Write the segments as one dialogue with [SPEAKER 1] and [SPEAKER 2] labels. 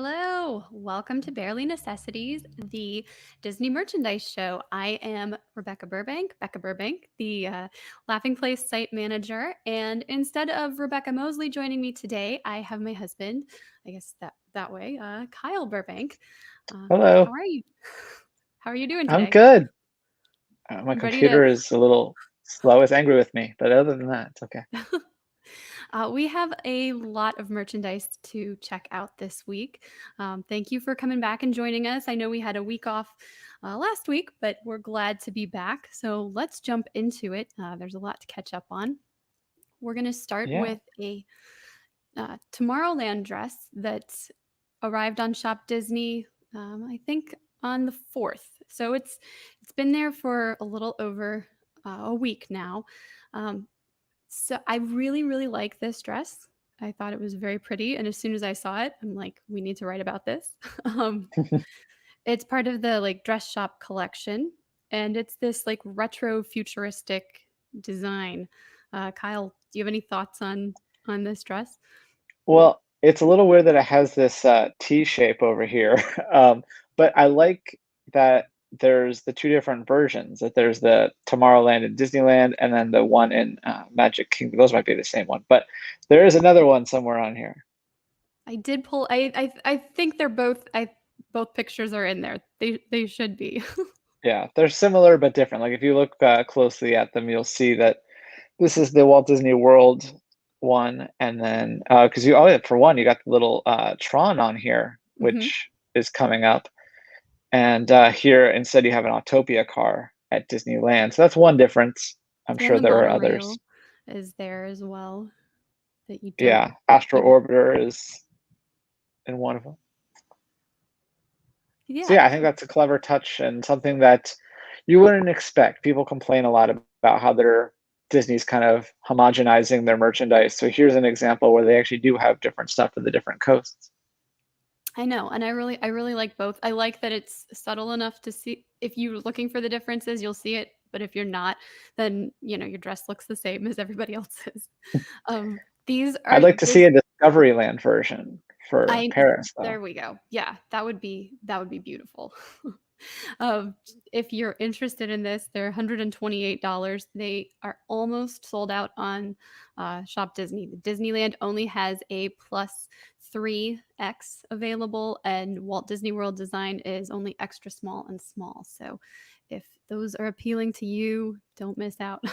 [SPEAKER 1] Hello, welcome to Barely Necessities, the Disney merchandise show. I am Becca Burbank, the Laughing Place site manager. And instead of Rebecca Mosley joining me today, I have my husband, I guess that way, Kyle Burbank. How
[SPEAKER 2] Hello,
[SPEAKER 1] are you? How are you doing
[SPEAKER 2] I'm
[SPEAKER 1] today?
[SPEAKER 2] good. My
[SPEAKER 1] Ready to
[SPEAKER 2] computer is a little slow. It's angry with me, but other than that, it's okay.
[SPEAKER 1] We have a lot of merchandise to check out this week. Thank you for coming back and joining us. I know we had a week off last week, but we're glad to be back. So let's jump into it. There's a lot to catch up on. We're going to start
[SPEAKER 2] Yeah.
[SPEAKER 1] with a Tomorrowland dress that arrived on Shop Disney, I think on the 4th. So it's been there for a little over a week now. Um, so I really, really like this dress. I thought it was very pretty, and as soon as I saw it, I'm like, we need to write about this. um, it's part of the like dress shop collection, and it's this like retro futuristic design. Kyle, do you have any thoughts on this dress?
[SPEAKER 2] Well, it's a little weird that it has this T shape over here, but I like that there's the two different versions. That there's the Tomorrowland in Disneyland, and then the one in Magic Kingdom. Those might be the same one, but there is another one somewhere on here.
[SPEAKER 1] I did pull. I think they're both. I both pictures are in there. They should be.
[SPEAKER 2] Yeah, they're similar but different. Like if you look closely at them, you'll see that this is the Walt Disney World one, and then because for one, you got the little Tron on here,
[SPEAKER 1] hmm
[SPEAKER 2] which is coming up, and here instead you have an Autopia car at Disneyland. So that's one difference. I'm
[SPEAKER 1] And
[SPEAKER 2] sure
[SPEAKER 1] the
[SPEAKER 2] there are others.
[SPEAKER 1] monorail is there as well that you don't.
[SPEAKER 2] Yeah, Astro
[SPEAKER 1] You,
[SPEAKER 2] Orbiter is in one of them. So
[SPEAKER 1] yeah,
[SPEAKER 2] yeah, I think that's a clever touch and something that you wouldn't expect. People complain a lot about how Disney's kind of homogenizing their merchandise. So here's an example where they actually do have different stuff for the different coasts.
[SPEAKER 1] I know, and I really like both. I like that it's subtle enough to see if you're looking for the differences, you'll see it. But if you're not, then your dress looks the same as everybody else's. These
[SPEAKER 2] I'd
[SPEAKER 1] are
[SPEAKER 2] like to see
[SPEAKER 1] this.
[SPEAKER 2] a Discoveryland version for
[SPEAKER 1] I
[SPEAKER 2] Paris, though.
[SPEAKER 1] There we go. Yeah, that would be beautiful. um, if you're interested in this, they're $128. They are almost sold out on Shop Disney. The Disneyland only has a plus 3X available, and Walt Disney World design is only extra small and small. So if those are appealing to you, don't miss out.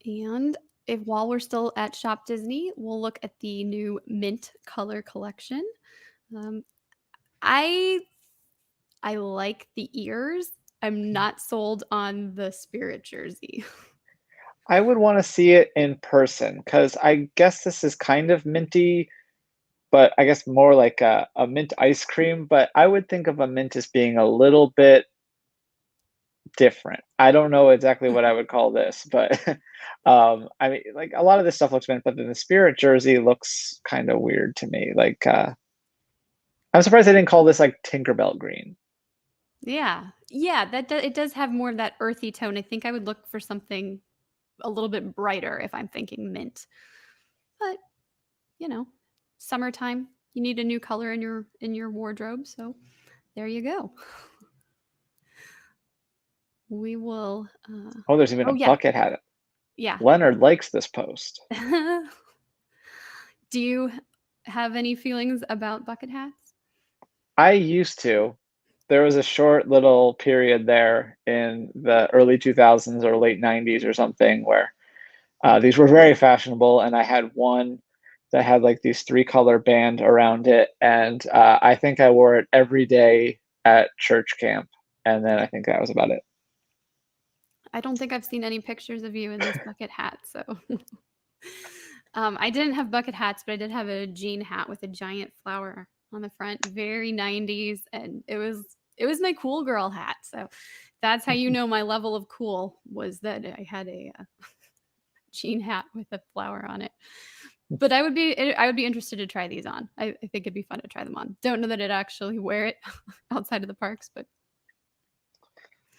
[SPEAKER 1] And if while we're still at Shop Disney, we'll look at the new mint color collection. Um, I I like the ears. I'm not sold on the spirit jersey.
[SPEAKER 2] I would want to see it in person because I guess this is kind of minty, but I guess more like a mint ice cream. But I would think of a mint as being a little bit different. I don't know exactly what I would call this, but I mean, like a lot of this stuff looks mint, but then the spirit jersey looks kind of weird to me. Like I'm surprised they didn't call this like Tinkerbell green.
[SPEAKER 1] Yeah, yeah, it does have more of that earthy tone. I think I would look for something a little bit brighter if I'm thinking mint. But you know, summertime, you need a new color in your wardrobe, so there you go. We will.
[SPEAKER 2] Oh, there's even a
[SPEAKER 1] Oh yeah,
[SPEAKER 2] bucket hat.
[SPEAKER 1] yeah.
[SPEAKER 2] Leonard likes this post.
[SPEAKER 1] Do you have any feelings about bucket hats?
[SPEAKER 2] I used to. There was a short little period there in the early 2000s or late 90s or something where these were very fashionable, and I had one that had like these three-color band around it, and I think I wore it every day at church camp, and then I think that was about it.
[SPEAKER 1] I don't think I've seen any pictures of you in this bucket hat. So, I didn't have bucket hats, but I did have a jean hat with a giant flower on the front, very 90s, and it was my cool girl hat. So, that's how you know my level of cool was that I had a jean hat with a flower on it. But I would be interested to try these on. I think it'd be fun to try them on. Don't know that I'd actually wear it outside of the parks, but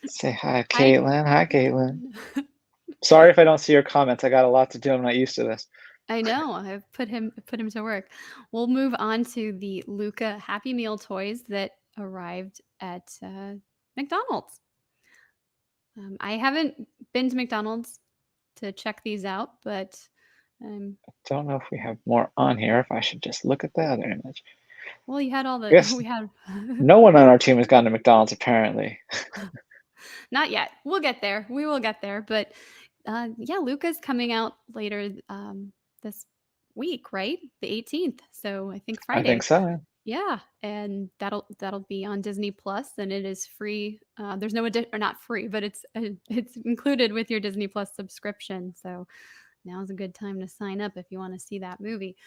[SPEAKER 2] Say hi,
[SPEAKER 1] I
[SPEAKER 2] Caitlin. Hi, Caitlin. Sorry if I don't see your comments. I got a lot to do. I'm not used to this.
[SPEAKER 1] I know. I've put him to work. We'll move on to the Luca Happy Meal toys that arrived at McDonald's. I haven't been to McDonald's to check these out, but um,
[SPEAKER 2] Don't know if we have more on here. If I should just look at the other image.
[SPEAKER 1] well, you had all
[SPEAKER 2] I
[SPEAKER 1] the
[SPEAKER 2] guess
[SPEAKER 1] we had
[SPEAKER 2] no one on our team has gone to McDonald's apparently.
[SPEAKER 1] not yet. We'll get there. We will get there. But yeah, Luca's coming out later this week, right? The 18th. So I think
[SPEAKER 2] I think
[SPEAKER 1] Friday.
[SPEAKER 2] so.
[SPEAKER 1] Yeah, and that'll be on Disney Plus, and it is free. There's no or not free, but it's included with your Disney Plus subscription. So now's a good time to sign up if you want to see that movie.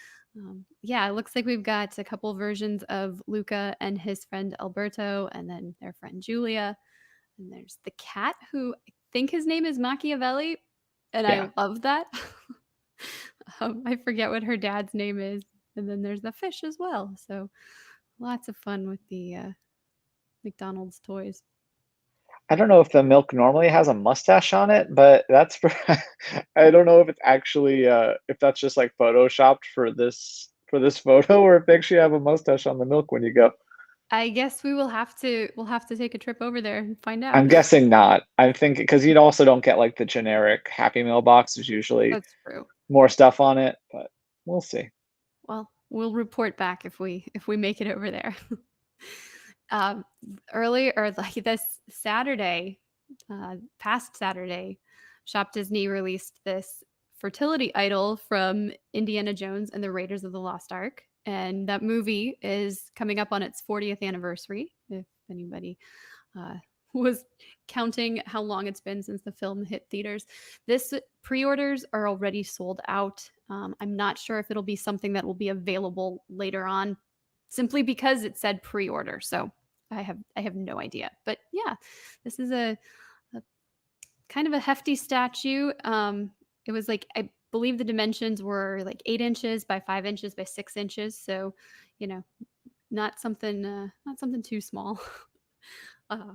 [SPEAKER 1] Yeah, it looks like we've got a couple versions of Luca and his friend Alberto, and then their friend Julia. And there's the cat who I think his name is Machiavelli, and I
[SPEAKER 2] Yeah.
[SPEAKER 1] love that. I forget what her dad's name is. And then there's the fish as well. So lots of fun with the McDonald's toys.
[SPEAKER 2] I don't know if the milk normally has a mustache on it, but that's for I don't know if it's actually if that's just like photoshopped for this photo or if they actually have a mustache on the milk when you go.
[SPEAKER 1] I guess we'll have to take a trip over there and find out.
[SPEAKER 2] I'm guessing not. I'm thinking because you also don't get like the generic Happy Meal box. There's usually
[SPEAKER 1] That's true.
[SPEAKER 2] more stuff on it, but we'll see.
[SPEAKER 1] Well, we'll report back if we make it over there. um, Earlier or like this Saturday, past Saturday, Shop Disney released this fertility idol from Indiana Jones and the Raiders of the Lost Ark. And that movie is coming up on its 40th anniversary, if anybody uh, was counting how long it's been since the film hit theaters. This pre-orders are already sold out. I'm not sure if it'll be something that will be available later on, simply because it said pre-order. So I have no idea. But yeah, this is a kind of a hefty statue. It was like I believe the dimensions were like 8 inches by 5 inches by 6 inches. So, you know, not something too small. Uh,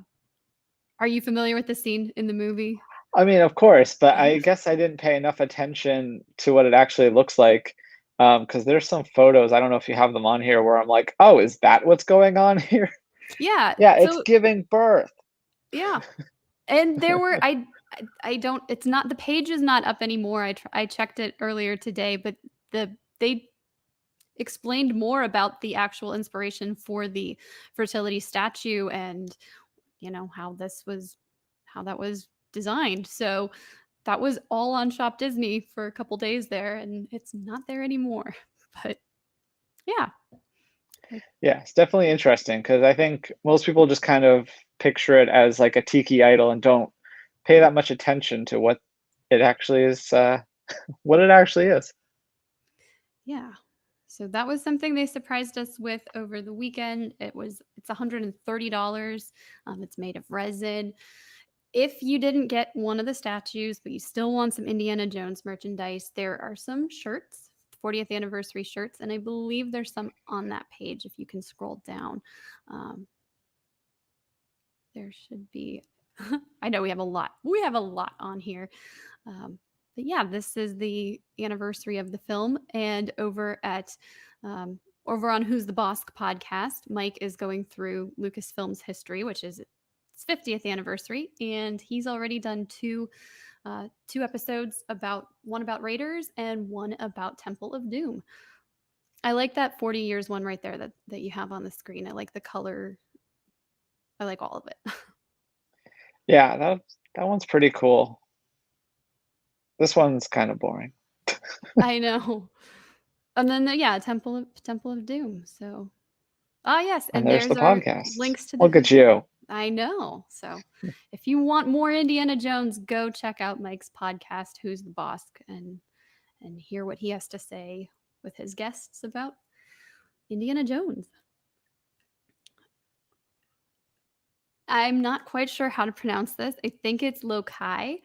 [SPEAKER 1] are you familiar with the scene in the movie?
[SPEAKER 2] I mean, of course, but I guess I didn't pay enough attention to what it actually looks like. Because there's some photos, I don't know if you have them on here, where I'm like, oh, is that what's going on here?
[SPEAKER 1] Yeah.
[SPEAKER 2] Yeah, it's
[SPEAKER 1] So
[SPEAKER 2] giving birth.
[SPEAKER 1] yeah, and there were I don't. It's not the page is not up anymore. I checked it earlier today, but they explained more about the actual inspiration for the fertility statue and how how that was designed. So that was all on Shop Disney for a couple days there, and it's not there anymore. But yeah,
[SPEAKER 2] Yeah, it's definitely interesting because I think most people just kind of picture it as like a tiki idol and don't pay that much attention to what it actually is, what it actually is.
[SPEAKER 1] yeah. So that was something they surprised us with over the weekend. It's $130. It's made of resin. If you didn't get one of the statues, but you still want some Indiana Jones merchandise, there are some shirts, 40th anniversary shirts, and I believe there's some on that page if you can scroll down. Um, there should be. I know we have a lot. We have a lot on here. But yeah, this is the anniversary of the film, and over on Who's the Boss podcast, Mike is going through Lucasfilm's history, which is its 50th anniversary, and he's already done two episodes about one about Raiders and one about Temple of Doom. I like that 40 years one right there that you have on the screen. I like the color. I like all of it.
[SPEAKER 2] Yeah, that one's pretty cool. This one's kind of boring.
[SPEAKER 1] I know. And then yeah, Temple of Doom. So yes,
[SPEAKER 2] And
[SPEAKER 1] and
[SPEAKER 2] there's the
[SPEAKER 1] there's our
[SPEAKER 2] podcast.
[SPEAKER 1] links to the
[SPEAKER 2] Look at
[SPEAKER 1] Who's the
[SPEAKER 2] you.
[SPEAKER 1] I know. So if you want more Indiana Jones, go check out Mike's podcast, Who's the Boss, and hear what he has to say with his guests about Indiana Jones. I'm not quite sure how to pronounce this. I think it's Lokai.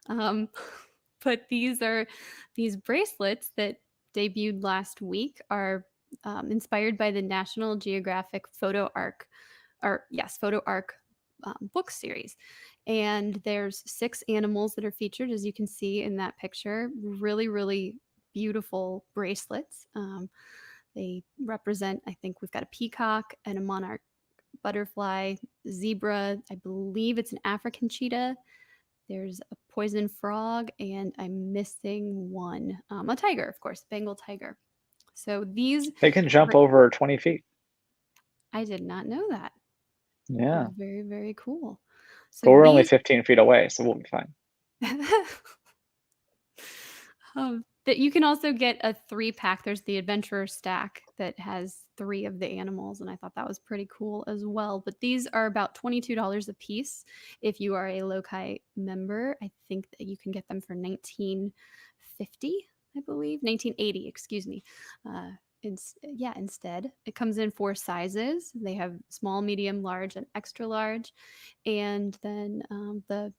[SPEAKER 1] Um, but these bracelets that debuted last week are inspired by the National Geographic Photo Ark, or yes, Photo Ark book series. And there's 6 animals that are featured, as you can see in that picture. Really, really beautiful bracelets. They represent, I think we've got a peacock and a monarch butterfly, zebra. I believe it's an African cheetah. There's a poison frog, and I'm missing one. A tiger, of course, Bengal tiger. So these,
[SPEAKER 2] They can jump
[SPEAKER 1] are,
[SPEAKER 2] over 20 feet.
[SPEAKER 1] I did not know that.
[SPEAKER 2] Yeah.
[SPEAKER 1] Very, very cool. So
[SPEAKER 2] But we're only
[SPEAKER 1] these,
[SPEAKER 2] 15 feet away, so we'll be fine.
[SPEAKER 1] that you can also get a 3-pack. There's the adventurer stack that has 3 of the animals, and I thought that was pretty cool as well. But these are about $22 a piece if you are a Lokai member. I think that you can get them for 1950, I believe, 1980. Excuse me. Instead, it comes in 4 sizes. They have small, medium, large, and extra large, and then the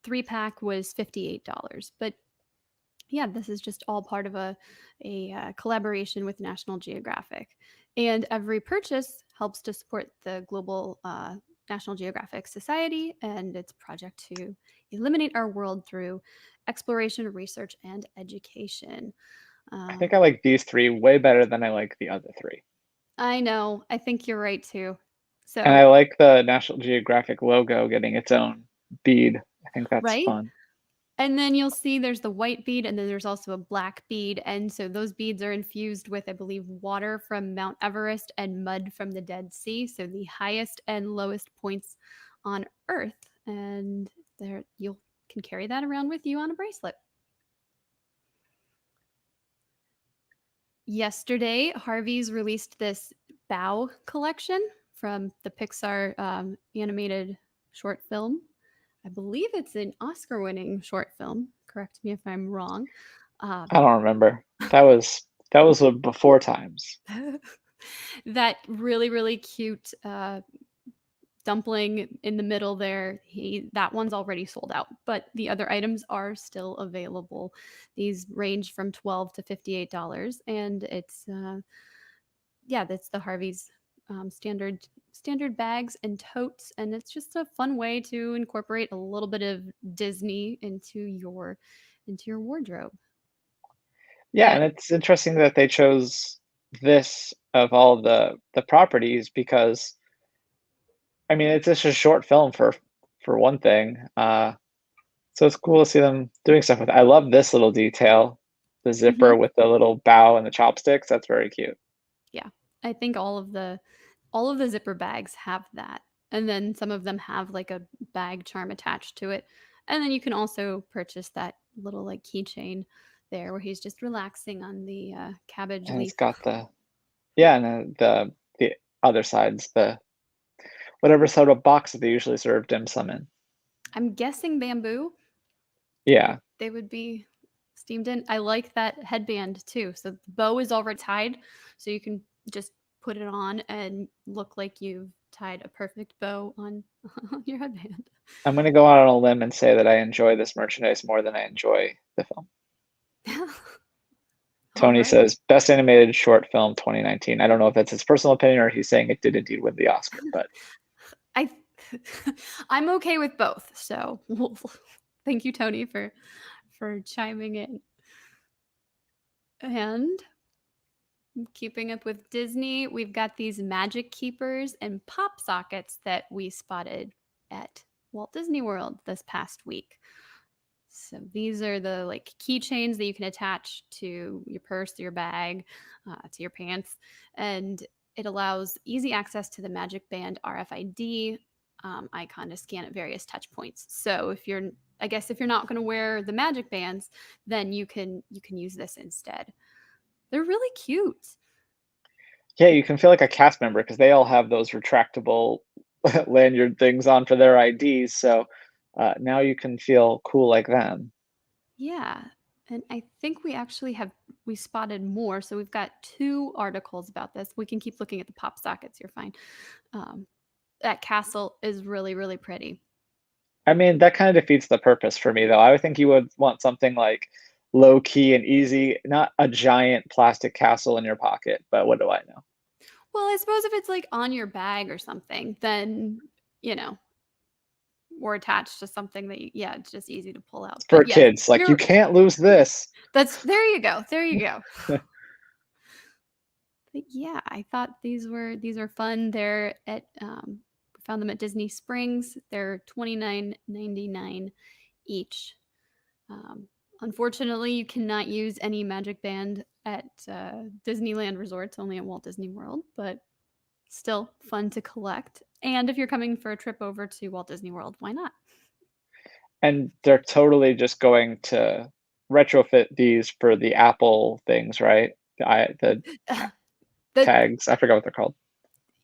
[SPEAKER 1] 3-pack was $58. But yeah, this is just all part of a collaboration with National Geographic, and every purchase helps to support the global National Geographic Society and its project to eliminate our world through exploration, research, and education.
[SPEAKER 2] I think I
[SPEAKER 1] Um,
[SPEAKER 2] like these 3 way better than I like the other 3.
[SPEAKER 1] I know. I think you're right too.
[SPEAKER 2] And
[SPEAKER 1] So,
[SPEAKER 2] I like the National Geographic logo getting its own bead. I think that's
[SPEAKER 1] right?
[SPEAKER 2] fun.
[SPEAKER 1] And then you'll see there's the white bead, and then there's also a black bead. And so those beads are infused with, I believe, water from Mount Everest and mud from the Dead Sea. So the highest and lowest points on Earth. And there you can carry that around with you on a bracelet. Yesterday, Harvey's released this Bow collection from the Pixar animated short film. I believe it's an Oscar winning short film. Correct me if I'm wrong. Uh,
[SPEAKER 2] I don't remember. That was before times.
[SPEAKER 1] that really, really cute dumpling in the middle there, that one's already sold out, but the other items are still available. These range from $12 to $58, and it's yeah, that's the Harvey's standard bags and totes, and it's just a fun way to incorporate a little bit of Disney into your wardrobe.
[SPEAKER 2] Yeah,
[SPEAKER 1] That
[SPEAKER 2] and it's interesting that they chose this of all the properties because, I mean, it's just a short film for one thing, so it's cool to see them doing stuff with it. I love this little detail, the zipper
[SPEAKER 1] Mhm.
[SPEAKER 2] with the little bow and the chopsticks, that's very cute.
[SPEAKER 1] Yeah, I think all of the zipper bags have that, and then some of them have like a bag charm attached to it, and then you can also purchase that little like keychain there where he's just relaxing on the cabbage
[SPEAKER 2] And it's
[SPEAKER 1] leaf.
[SPEAKER 2] got the yeah, and the other side's the whatever sort of box that they usually serve dim sum in.
[SPEAKER 1] I'm guessing bamboo.
[SPEAKER 2] Yeah,
[SPEAKER 1] They would be steamed in. I like that headband too. So the bow is already tied, so you can just put it on and look like you've tied a perfect bow on, on your headband.
[SPEAKER 2] I'm gonna go out on a limb and say that I enjoy this merchandise more than I enjoy the film.
[SPEAKER 1] All
[SPEAKER 2] Tony
[SPEAKER 1] right.
[SPEAKER 2] says, "Best animated short film 2019." I don't know if that's his personal opinion or he's saying it did indeed win the Oscar, but
[SPEAKER 1] I I'm okay with both. So thank you, Tony, for chiming in. And keeping up with Disney, we've got these magic keepers and pop sockets that we spotted at Walt Disney World this past week. So these are the like keychains that you can attach to your purse, your bag, to your pants, and it allows easy access to the Magic Band RFID icon to scan at various touch points. So I guess if you're not going to wear the Magic Bands, then you can use this instead. They're really cute.
[SPEAKER 2] yeah, you can feel like a cast member because they all have those retractable lanyard things on for their IDs. So now you can feel cool like them.
[SPEAKER 1] Yeah. And I think we spotted more. So we've got 2 articles about this. We can keep looking at the pop sockets. You're fine. Um, that castle is really, really pretty.
[SPEAKER 2] I mean, that kind of defeats the purpose for me, though. I would think you would want something like low key and easy, not a giant plastic castle in your pocket. But what do I know?
[SPEAKER 1] Well, I suppose if it's like on your bag or something, then, you know, or attached to something that yeah, it's just easy to pull out.
[SPEAKER 2] For
[SPEAKER 1] But yes,
[SPEAKER 2] kids, like, you
[SPEAKER 1] you're
[SPEAKER 2] can't lose this.
[SPEAKER 1] that's there you go. There you go. But yeah, I thought these are fun. They're at found them at Disney Springs. They're $29.99 each. Um, Unfortunately, you cannot use any Magic Band at Disneyland resorts, only at Walt Disney World, but still fun to collect. And if you're coming for a trip over to Walt Disney World, why not?
[SPEAKER 2] And they're totally just going to retrofit these for the Apple things, right? The
[SPEAKER 1] That
[SPEAKER 2] tags, I forgot what they're called.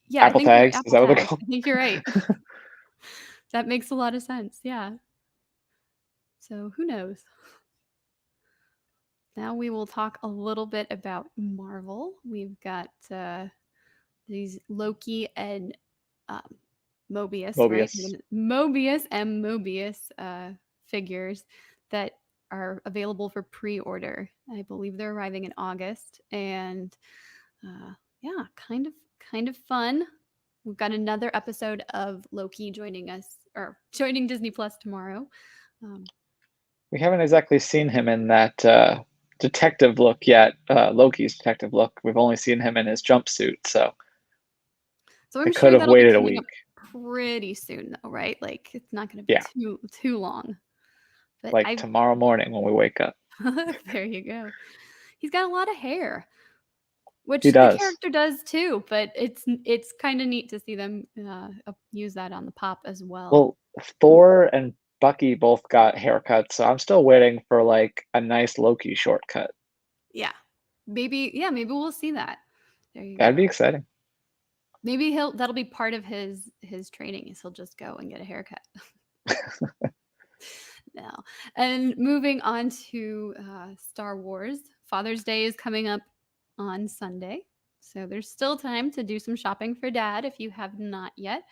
[SPEAKER 1] Yeah, I
[SPEAKER 2] Apple
[SPEAKER 1] think they're
[SPEAKER 2] tags, is
[SPEAKER 1] Apple
[SPEAKER 2] that what they're
[SPEAKER 1] tags.
[SPEAKER 2] called?
[SPEAKER 1] I think you're right. That makes a lot of sense. Yeah. So who knows? Now we will talk a little bit about Marvel. We've got these Loki and um, Mobius, right?
[SPEAKER 2] Mobius.
[SPEAKER 1] Mobius and Mobius figures that are available for pre-order. I believe they're arriving in August, and yeah, kind of fun. We've got another episode of Loki joining us or joining Disney Plus tomorrow. Um,
[SPEAKER 2] We haven't exactly seen him in that, detective look yet, Loki's detective look. We've only seen him in his jumpsuit, so
[SPEAKER 1] so
[SPEAKER 2] I
[SPEAKER 1] I'm
[SPEAKER 2] could
[SPEAKER 1] sure
[SPEAKER 2] have
[SPEAKER 1] that'll be
[SPEAKER 2] waited a
[SPEAKER 1] coming up
[SPEAKER 2] week.
[SPEAKER 1] pretty soon, though, right? Like it's not going to be
[SPEAKER 2] Yeah,
[SPEAKER 1] too long. But
[SPEAKER 2] like
[SPEAKER 1] I
[SPEAKER 2] tomorrow morning when we wake up.
[SPEAKER 1] there you go. He's got a lot of hair,
[SPEAKER 2] He
[SPEAKER 1] which the
[SPEAKER 2] does.
[SPEAKER 1] character does too. But it's kind of neat to see them use that on the pop as well.
[SPEAKER 2] Well, Thor and Bucky both got haircuts, so I'm still waiting for, like, a nice Loki shortcut.
[SPEAKER 1] Yeah, maybe we'll see that. There you
[SPEAKER 2] That'd be
[SPEAKER 1] go.
[SPEAKER 2] exciting.
[SPEAKER 1] Maybe that'll be part of his training is he'll just go and get a haircut. No. And moving on to Star Wars, Father's Day is coming up on Sunday. So there's still time to do some shopping for dad if you have not yet.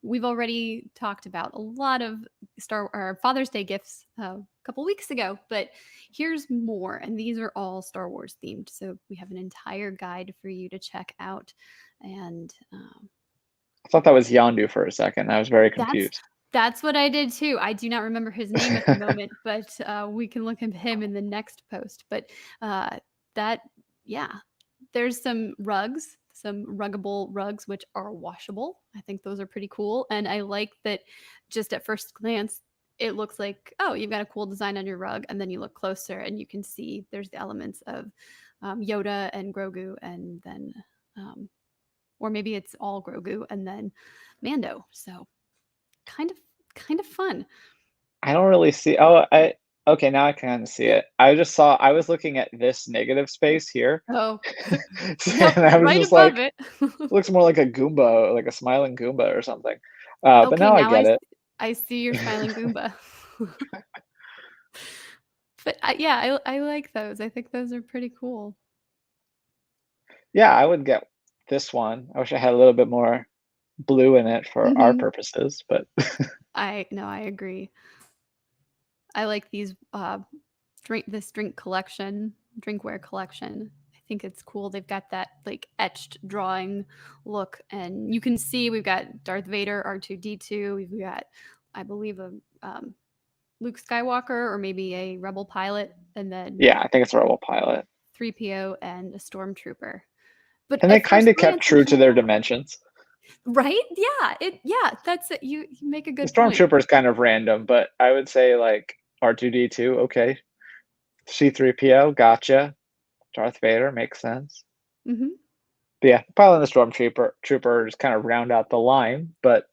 [SPEAKER 1] We've already talked about a lot of Star or Father's Day gifts a couple weeks ago, but here's more, and these are all Star Wars themed. So we have an entire guide for you to check out, and
[SPEAKER 2] I thought that was Yondu for a second. I was very
[SPEAKER 1] that's
[SPEAKER 2] confused.
[SPEAKER 1] that's what I did too. I do not remember his name at the moment, but we can look at him in the next post. But uh, that, yeah, there's some rugs, some ruggable rugs, which are washable. I think those are pretty cool. And I like that just at first glance, it looks like, oh, you've got a cool design on your rug. And then you look closer and you can see there's the elements of Yoda and Grogu and then, um, or maybe it's all Grogu and then Mando. So kind of kind of fun.
[SPEAKER 2] I don't really see I okay, now I kinda see it. I was looking at this negative space here,
[SPEAKER 1] Oh, yep,
[SPEAKER 2] and I was
[SPEAKER 1] right
[SPEAKER 2] just
[SPEAKER 1] above
[SPEAKER 2] like,
[SPEAKER 1] it.
[SPEAKER 2] looks more like a Goomba, like a smiling Goomba or something. But
[SPEAKER 1] Okay,
[SPEAKER 2] now I
[SPEAKER 1] now
[SPEAKER 2] get it.
[SPEAKER 1] I see your smiling Goomba. But yeah, I like those. I think those are pretty cool.
[SPEAKER 2] Yeah, I would get this one. I wish I had a little bit more blue in it for our
[SPEAKER 1] Mhm.
[SPEAKER 2] purposes, but
[SPEAKER 1] I no, I agree. I like these drink collection, drinkware collection. I think it's cool. They've got that like etched drawing look, and you can see we've got Darth Vader, R2D2. We've got, I believe, a Luke Skywalker or maybe a Rebel pilot, and then
[SPEAKER 2] yeah, I think it's a Rebel pilot.
[SPEAKER 1] 3PO and a stormtrooper. But
[SPEAKER 2] And they
[SPEAKER 1] at first
[SPEAKER 2] kinda kept
[SPEAKER 1] glance, you
[SPEAKER 2] true to
[SPEAKER 1] can't
[SPEAKER 2] their
[SPEAKER 1] tell,
[SPEAKER 2] dimensions.
[SPEAKER 1] right? Yeah, that's it. You make a
[SPEAKER 2] The
[SPEAKER 1] good point.
[SPEAKER 2] Stormtrooper is kind of random, but I would say, like, R2-D2, okay. C-3PO, gotcha. Darth Vader, makes sense.
[SPEAKER 1] Hmm.
[SPEAKER 2] But yeah, probably the Stormtrooper just kind of round out the line, but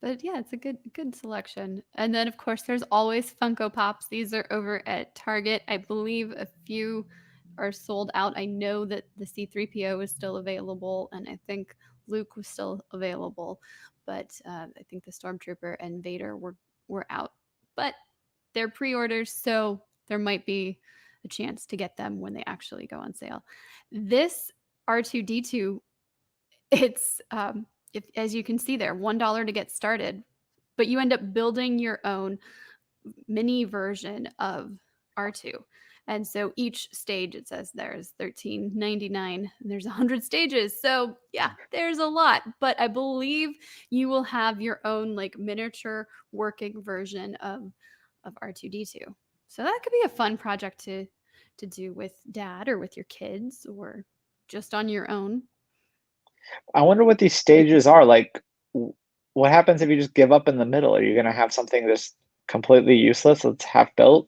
[SPEAKER 1] But yeah, it's a good selection. And then of course there's always Funko Pops. These are over at Target. I believe a few are sold out. I know that the C3PO is still available, and I think Luke was still available, but I think the Stormtrooper and Vader were out. But they're pre-orders, so there might be a chance to get them when they actually go on sale. This R2D2, it's if, as you can see there, $1 to get started, but you end up building your own mini version of R2. And so each stage, it says there's 13.99 and there's 100 stages. So yeah, there's a lot. But I believe you will have your own like miniature working version of R2D2. So that could be a fun project to do with dad or with your kids or just on your own.
[SPEAKER 2] I wonder what these stages are like. What happens if you just give up in the middle? Are you going to have something that's completely useless that's half built?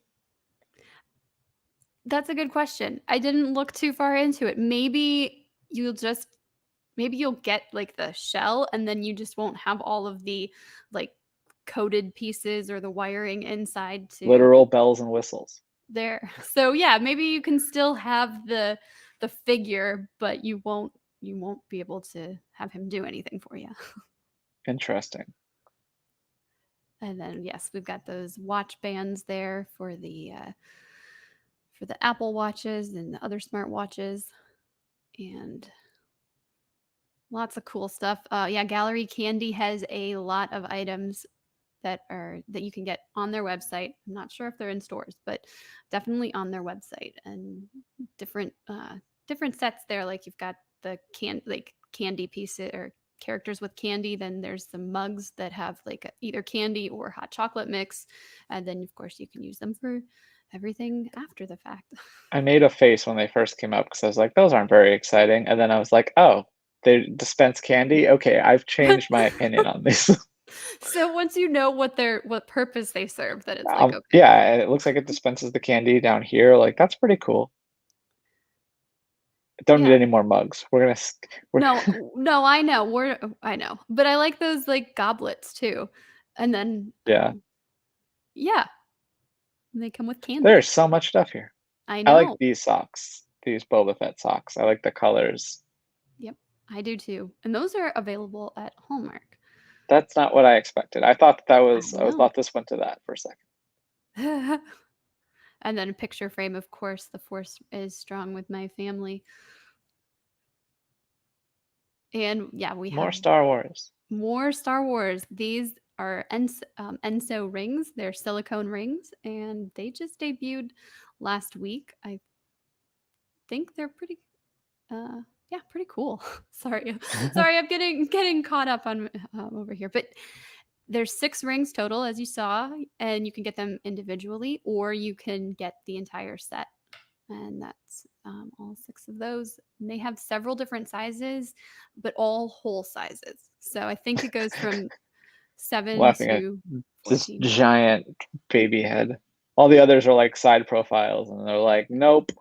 [SPEAKER 1] That's a good question. I didn't look too far into it. Maybe you'll get like the shell and then you just won't have all of the like coated pieces or the wiring inside to
[SPEAKER 2] Literal bells and whistles.
[SPEAKER 1] there. So yeah, maybe you can still have the figure, but you won't be able to have him do anything for you.
[SPEAKER 2] Interesting.
[SPEAKER 1] And then yes, we've got those watch bands there for the Apple watches and the other smart watches, and lots of cool stuff. Yeah, Gallery Candy has a lot of items that you can get on their website. I'm not sure if they're in stores, but definitely on their website, and different different sets there. Like you've got the candy pieces or characters with candy. Then there's some mugs that have like either candy or hot chocolate mix, and then of course you can use them for everything after the fact.
[SPEAKER 2] I made a face when they first came out because I was like, those aren't very exciting. And then I was like, oh, they dispense candy? Okay, I've changed my opinion on this.
[SPEAKER 1] So once you know what purpose they serve, that it's like okay.
[SPEAKER 2] Yeah, it looks like it dispenses the candy down here. Like, that's pretty cool. Don't need
[SPEAKER 1] Yeah.
[SPEAKER 2] any more mugs. We're
[SPEAKER 1] No, no, I know, but I like those, like, goblets too, and then,
[SPEAKER 2] yeah.
[SPEAKER 1] yeah, they come with candy.
[SPEAKER 2] There's so much stuff here.
[SPEAKER 1] I
[SPEAKER 2] I like
[SPEAKER 1] know.
[SPEAKER 2] these socks, these Boba Fett socks. I like the colors.
[SPEAKER 1] Yep, I do too, and those are available at Hallmark.
[SPEAKER 2] That's not what I expected.
[SPEAKER 1] I
[SPEAKER 2] I
[SPEAKER 1] know.
[SPEAKER 2] thought this went to that for a second.
[SPEAKER 1] And then a picture frame, of course, the force is strong with my family. And, yeah, we
[SPEAKER 2] More
[SPEAKER 1] have
[SPEAKER 2] Star Wars.
[SPEAKER 1] more Star Wars. These are Enso rings. They're silicone rings, and they just debuted last week. I think they're pretty yeah, pretty cool. Sorry. Sorry, I'm getting caught up on over here. But there's 6 rings total as you saw, and you can get them individually or you can get the entire set. And that's all 6 of those. And they have several different sizes, but all whole sizes. So I think it goes from 7
[SPEAKER 2] Laughing at
[SPEAKER 1] to
[SPEAKER 2] this
[SPEAKER 1] 14.
[SPEAKER 2] giant baby head. All the others are like side profiles, and they're like, nope,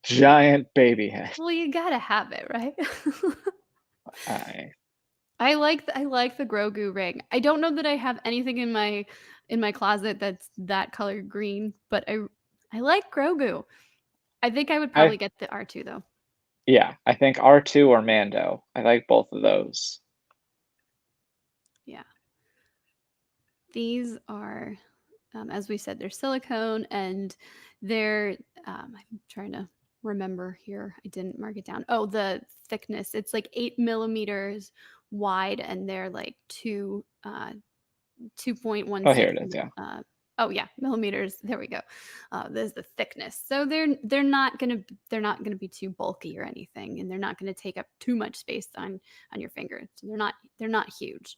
[SPEAKER 2] giant baby head.
[SPEAKER 1] Well, you gotta have it, right?
[SPEAKER 2] I
[SPEAKER 1] I like the Grogu ring. I don't know that I have anything in my closet that's that color green, but I like Grogu. I think I would
[SPEAKER 2] I
[SPEAKER 1] probably get the R2 though.
[SPEAKER 2] yeah, I think R2 or Mando. I like both of those.
[SPEAKER 1] Yeah. These are as we said, they're silicone and they're I'm trying to remember here. I didn't mark it down. Oh, the thickness. It's like 8 millimeters wide and they're like 2.16
[SPEAKER 2] Oh, here it is. Yeah.
[SPEAKER 1] oh yeah, millimeters. There we go. There's the thickness. So they're not gonna be too bulky or anything, and they're not gonna take up too much space on your finger. So they're not huge.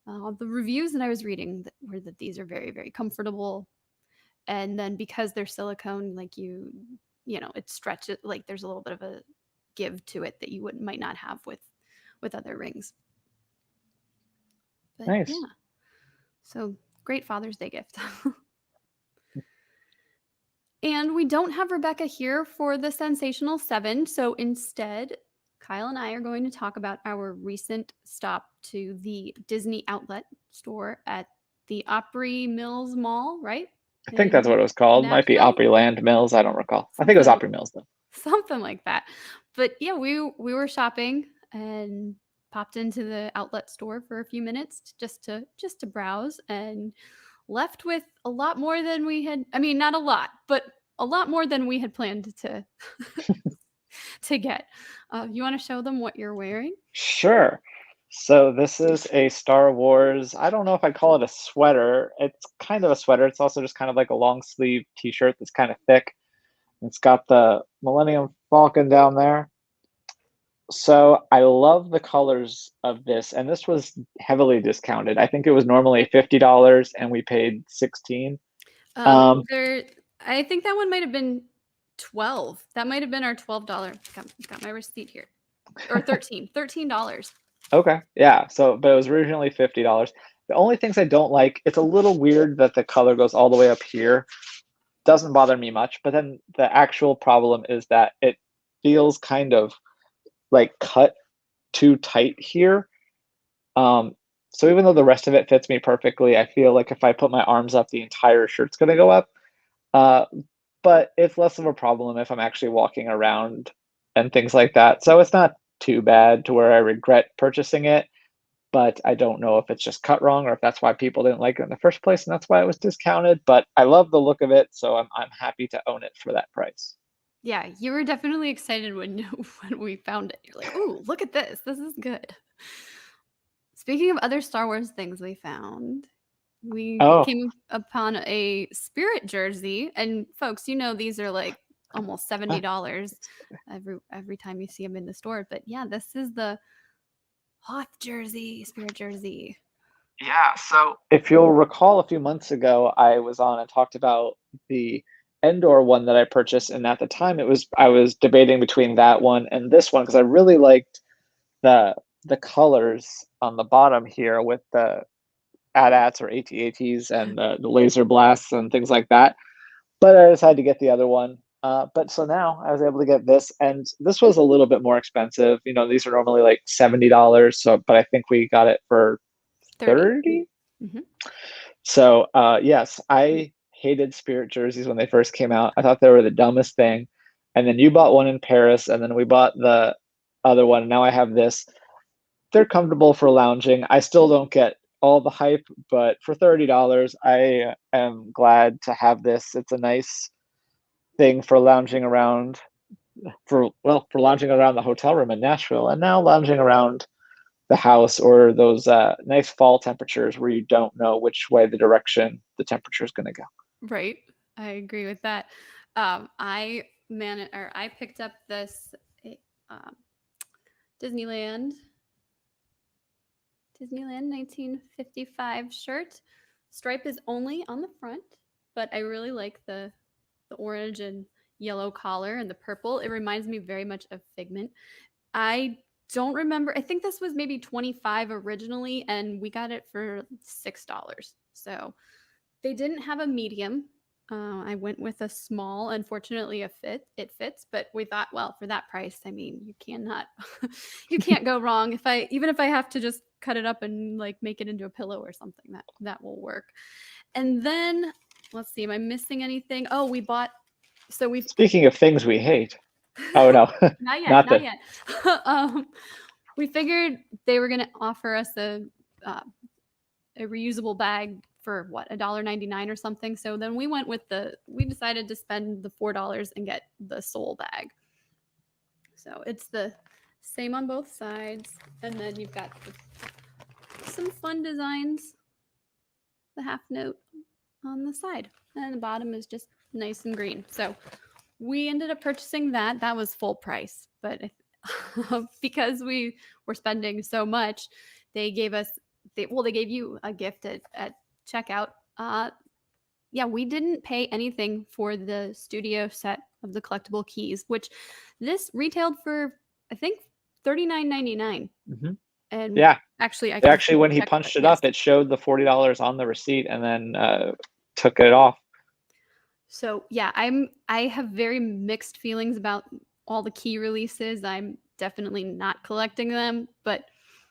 [SPEAKER 1] The reviews that I was reading were that these are very very comfortable, and then because they're silicone, like you know it stretches like there's a little bit of a give to it that you would might not have with other rings. But
[SPEAKER 2] Nice.
[SPEAKER 1] yeah, so great Father's Day gift. And we don't have Rebecca here for the Sensational Seven. So instead, Kyle and I are going to talk about our recent stop to the Disney outlet store at the Opry Mills Mall, right?
[SPEAKER 2] I think that's
[SPEAKER 1] In
[SPEAKER 2] what it was called. Might be
[SPEAKER 1] Nashville?
[SPEAKER 2] Opryland Mills. I don't recall. I think it was
[SPEAKER 1] Something
[SPEAKER 2] Opry Mills though.
[SPEAKER 1] something like that. But yeah, we were shopping and popped into the outlet store for a few minutes just to browse and left with a lot more than we had I mean not a lot, but a lot more than we had planned to get. You want to show them what you're wearing?
[SPEAKER 2] Sure. So this is a Star Wars. I don't know if I call it a sweater. It's kind of a sweater. It's also just kind of like a long sleeve t-shirt that's kind of thick. It's got the Millennium Falcon down there. So I love the colors of this, and this was heavily discounted. I think it was normally $50 and we paid 16.
[SPEAKER 1] There, I think that one might have been 12. That might have been our $12. Got my receipt here. Or $13.
[SPEAKER 2] Okay, yeah. So, but it was originally $50. The only things I don't like, it's a little weird that the color goes all the way up here. Doesn't bother me much, but then the actual problem is that it feels kind of like cut too tight here. So even though the rest of it fits me perfectly, I feel like if I put my arms up, the entire shirt's gonna go up. Uh, but it's less of a problem if I'm actually walking around and things like that. So it's not too bad to where I regret purchasing it, but I don't know if it's just cut wrong or if that's why people didn't like it in the first place and that's why it was discounted. But I love the look of it, so I'm happy to own it for that price.
[SPEAKER 1] Yeah, you were definitely excited when when we found it. You're like, "Ooh, look at this. This is good." Speaking of other Star Wars things we found, we
[SPEAKER 2] Oh,
[SPEAKER 1] came upon a Spirit jersey, and folks, you know these are like almost $70 every time you see them in the store. But yeah, this is the Hoth jersey, Spirit jersey.
[SPEAKER 2] yeah. So if you'll recall, a few months ago, I was on and talked about the Endor one that I purchased, and at the time, it was I was debating between that one and this one because I really liked the the colors on the bottom here with the AT-ATs or AT-ATs and the laser blasts and things like that. But I decided to get the other one. But so now I was able to get this, and this was a little bit more expensive. You know, these are normally like $70. So, but I think we got it for
[SPEAKER 1] 30.
[SPEAKER 2] 30.
[SPEAKER 1] Mhm.
[SPEAKER 2] So, yes, I hated Spirit jerseys when they first came out. I thought they were the dumbest thing. And then you bought one in Paris, and then we bought the other one. Now I have this. They're comfortable for lounging. I still don't get all the hype, but for $30, I am glad to have this. It's a nice thing for lounging around for lounging around the hotel room in Nashville and now lounging around the house or those nice fall temperatures where you don't know which way the direction the temperature is going to go.
[SPEAKER 1] Right. I agree with that. I picked up this eh, um, Disneyland Disneyland 1955 shirt. Stripe is only on the front, but I really like the orange and yellow collar and the purple. It reminds me very much of Figment. I don't remember. I think this was maybe 25 originally and we got it for $6. So they didn't have a medium. I went with a small. Unfortunately, it fits, but we thought, well, for that price, I mean, you cannot, you can't go wrong. Even if I have to just cut it up and like make it into a pillow or something, that will work. And then let's see, am I missing anything? Oh, we bought. So we've
[SPEAKER 2] Speaking of things we hate, oh no,
[SPEAKER 1] not yet,
[SPEAKER 2] not
[SPEAKER 1] not
[SPEAKER 2] the
[SPEAKER 1] yet. um, we figured they were going to offer us uh, a reusable bag for what, $1.99 or something. So then we decided to spend the $4 and get the sole bag. So it's the same on both sides, and then you've got some fun designs. The half note on the side, and the bottom is just nice and green. So we ended up purchasing that. That was full price, but because we were spending so much, they gave us they gave you a gift at checkout. Yeah, we didn't pay anything for the studio set of the collectible keys, which this retailed for I think $39.99.
[SPEAKER 2] Mhm.
[SPEAKER 1] And
[SPEAKER 2] Yeah.
[SPEAKER 1] actually, I can
[SPEAKER 2] Actually, when he
[SPEAKER 1] check that.
[SPEAKER 2] punched it
[SPEAKER 1] Yes.
[SPEAKER 2] up, it showed the $40 on the receipt and then took it off.
[SPEAKER 1] So yeah, I have very mixed feelings about all the key releases. I'm definitely not collecting them, but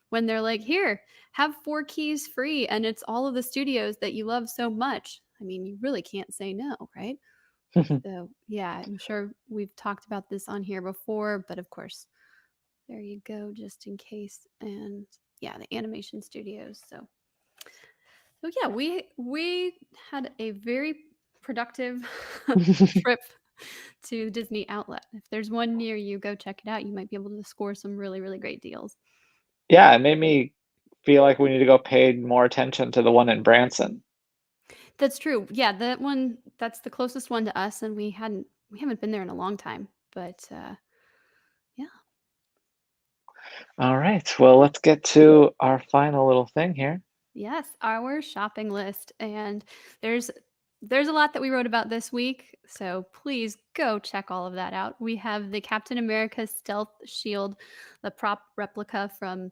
[SPEAKER 1] when they're like, "Here, have 4 keys free and it's all of the studios that you love so much." I mean, you really can't say no, right? So, yeah, I'm sure we've talked about this on here before, but of course, there you go just in case. And yeah, the animation studios. So yeah, we had a very productive trip to Disney Outlet. If there's one near you, go check it out. You might be able to score some really, really great deals.
[SPEAKER 2] Yeah, it made me feel like we need to go pay more attention to the one in Branson.
[SPEAKER 1] That's true. Yeah, that's the closest one to us, and we hadn't we haven't been there in a long time, but yeah.
[SPEAKER 2] All right. Well, let's get to our final little thing here.
[SPEAKER 1] Yes, our shopping list, and there's there's a lot that we wrote about this week, so please go check all of that out. We have the Captain America Stealth Shield, the prop replica from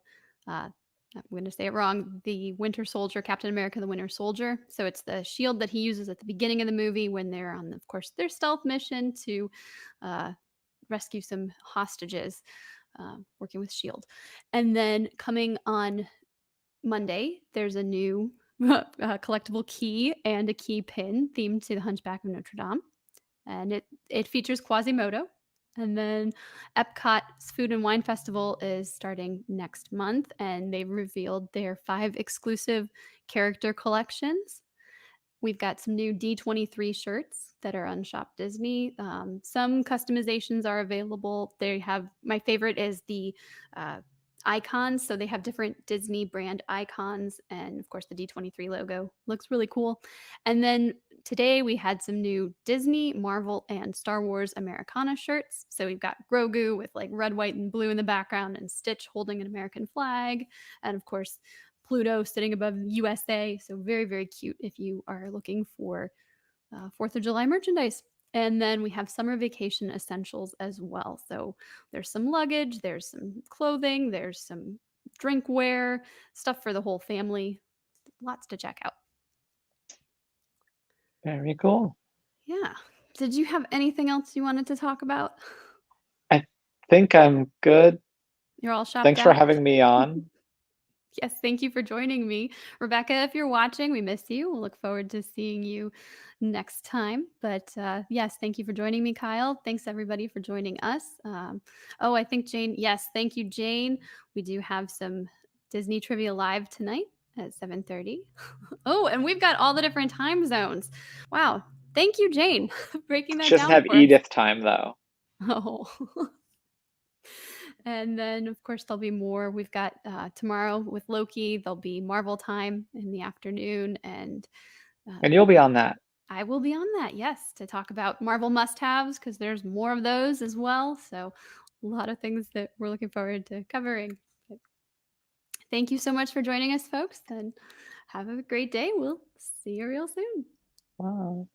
[SPEAKER 1] I'm going to say it wrong, the Winter Soldier, Captain America the Winter Soldier. So it's the shield that he uses at the beginning of the movie when they're on, of course, their stealth mission to uh, rescue some hostages, working with Shield. And then coming on Monday, there's a new collectible key and a key pin themed to the Hunchback of Notre Dame, and it features Quasimodo. And then Epcot's Food and Wine Festival is starting next month, and they've revealed their 5 exclusive character collections. We've got some new D23 shirts that are on Shop Disney. Some customizations are available. They have my favorite is the uh, icons. So they have different Disney brand icons, and of course the D23 logo looks really cool. And then today we had some new Disney, Marvel, and Star Wars Americana shirts. So we've got Grogu with like red, white, and blue in the background, and Stitch holding an American flag, and of course Pluto sitting above USA. So very, very cute if you are looking for 4th of July merchandise. And then we have summer vacation essentials as well. So there's some luggage, there's some clothing, there's some drinkware, stuff for the whole family. Lots to check out.
[SPEAKER 2] Very cool.
[SPEAKER 1] Yeah. Did you have anything else you wanted to talk about?
[SPEAKER 2] I think I'm good.
[SPEAKER 1] You're all shopped
[SPEAKER 2] Thanks for
[SPEAKER 1] out?
[SPEAKER 2] having me on.
[SPEAKER 1] Yes, thank you for joining me. Rebecca, if you're watching, we miss you. We'll look forward to seeing you next time. But yes, thank you for joining me, Kyle. Thanks, everybody, for joining us. Oh, I think Jane, yes, thank you, Jane. We do have some Disney Trivia Live tonight at 7:30. Oh, and we've got all the different time zones. Wow. Thank you, Jane, breaking that
[SPEAKER 2] She doesn't
[SPEAKER 1] down
[SPEAKER 2] have
[SPEAKER 1] for us.
[SPEAKER 2] Edith time, though.
[SPEAKER 1] Oh. And then, of course, there'll be more. We've got tomorrow with Loki. There'll be Marvel time in the afternoon, and
[SPEAKER 2] And you'll be on that.
[SPEAKER 1] I will be on that. Yes, to talk about Marvel must-haves because there's more of those as well. So, a lot of things that we're looking forward to covering. But thank you so much for joining us, folks, and have a great day. We'll see you real soon.
[SPEAKER 2] Wow.